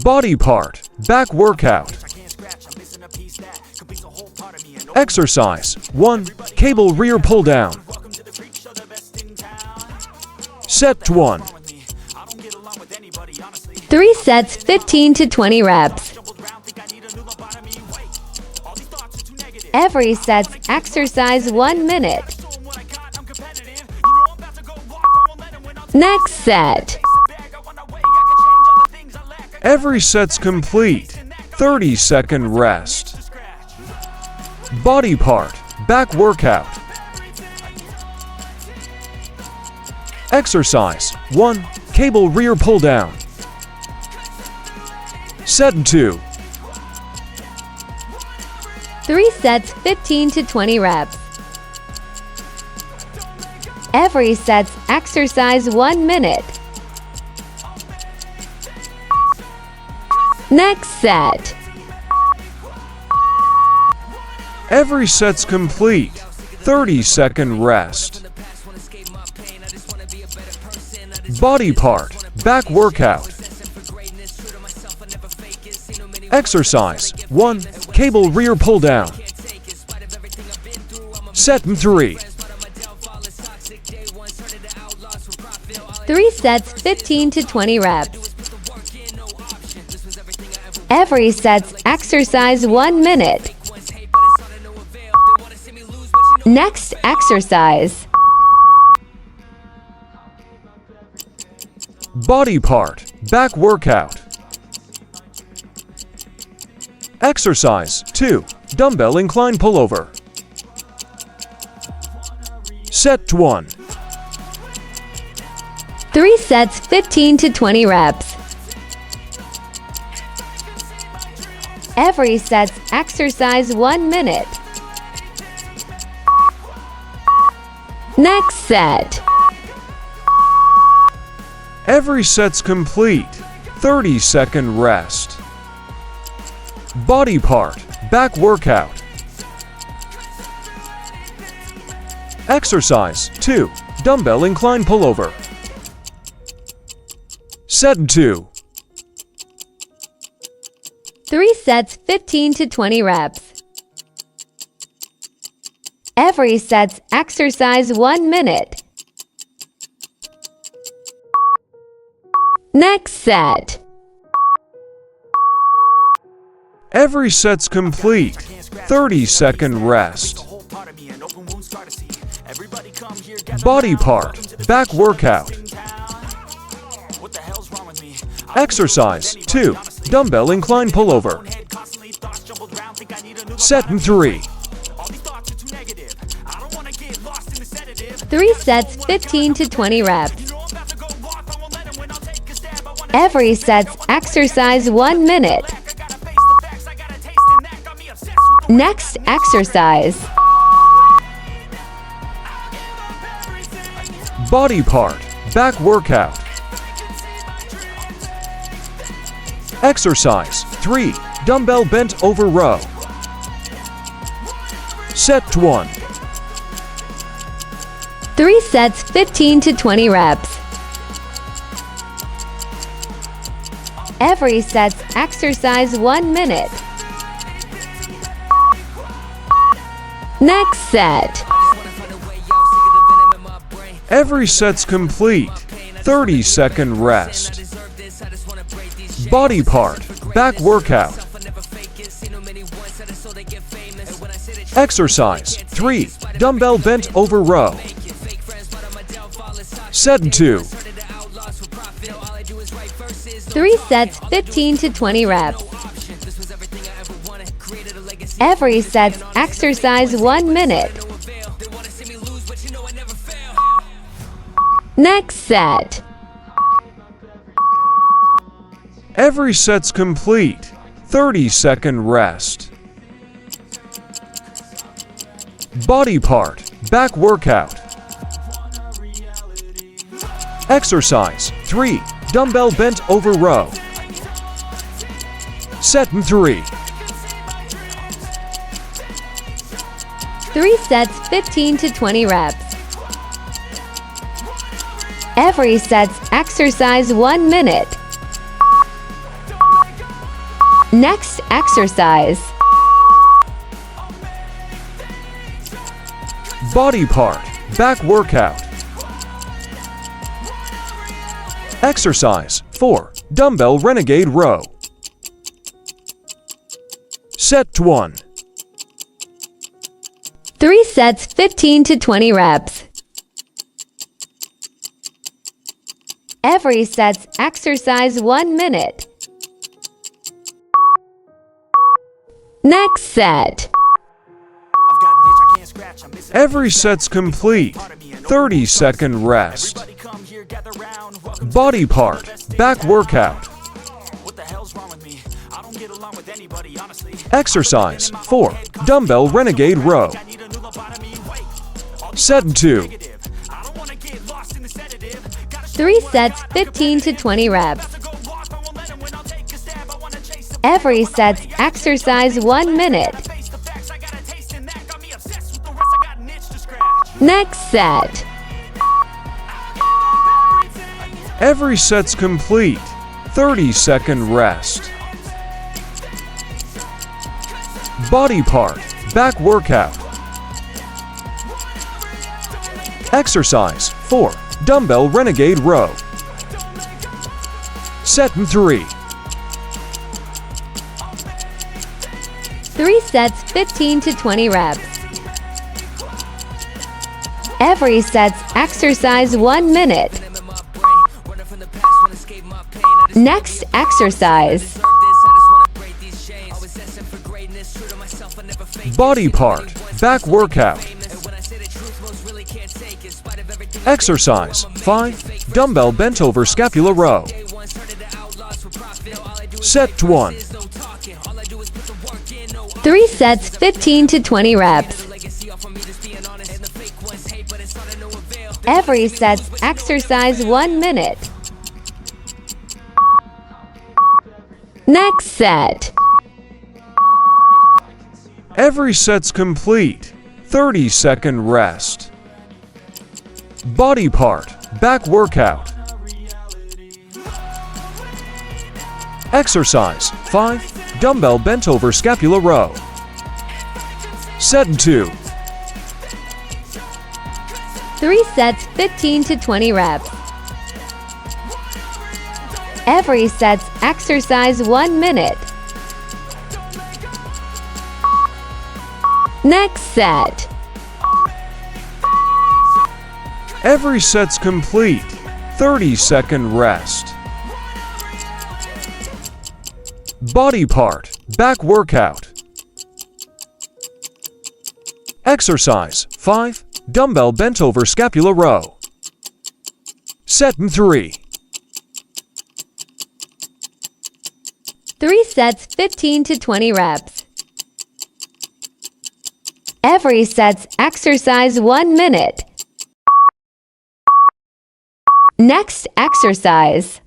Body part, back workout. Exercise 1. Cable rear pull down. Set 1. 3 sets, 15 to 20 reps. Every set's exercise 1 minute. Next set. Every set's complete. 30-second rest. Body part, back workout. Exercise 1. Cable rear pull down. Set 2. 3 sets, 15 to 20 reps. Every set's exercise 1 minute. Next set. Every set's complete. 30-second rest. Body part, back workout. Exercise 1. Cable rear pull down. Set 3. 3 sets, 15 to 20 reps. Every set's exercise 1 minute. Next exercise. Body part, back workout. Exercise 2. Dumbbell incline pullover. Set 1. 3 sets, 15 to 20 reps. Every set's exercise 1 minute. Next set. Every set's complete. 30-second rest. Body part, back workout. Exercise 2. Dumbbell incline pullover. Set 2. 3 sets, 15 to 20 reps. Every set's exercise 1 minute. Next set. Every set's complete. 30-second rest. Body part, back workout. Exercise 2. Dumbbell incline pullover. Set 3. 3 sets, 15 to 20 reps. Every set's exercise 1 minute. Next exercise. Body part, back workout. Exercise 3. Dumbbell bent over row. Set 1. 3 sets, 15 to 20 reps. Every set's exercise 1 minute. Next set. Every set's complete. 30-second rest. Body part, back workout. Exercise 3. Dumbbell bent over row. Set 2. 3 sets, 15 to 20 reps. Every set's exercise 1 minute. Next set. Every set's complete. 30-second rest. Body part, back workout. Exercise 3. Dumbbell bent over row. Set 3. 3 sets, 15 to 20 reps. Every set's exercise 1 minute. Next exercise. Body part, back workout. Exercise 4. Dumbbell renegade row. Set 1. 3 sets, 15 to 20 reps. Every set's exercise 1 minute. Next set. Every set's complete. 30-second rest. Body part, back workout. Exercise 4. Dumbbell renegade row. Set 2. 3 sets, 15 to 20 reps. Every set's exercise 1 minute. Next set. Every set's complete. 30-second rest. Body part, back workout. Exercise 4. Dumbbell renegade row. Set 3. 3 sets, 15 to 20 reps. Every set's exercise 1 minute. Next exercise. Body part, back workout. Exercise 5. Dumbbell bent over scapula row. Set 1. 3 sets, 15 to 20 reps. Every set's exercise 1 minute. Next set. Every set's complete. 30-second rest. Body part, back workout. Exercise 5. Dumbbell bent over scapula row. Set 2. 3 sets, 15 to 20 reps. Every set's exercise 1 minute. Next set. Every set's complete. 30-second rest. Body part, back workout. Exercise 5. Dumbbell bent over scapula row. Set 3. 3 sets, 15 to 20 reps. Every set's exercise 1 minute. Next exercise.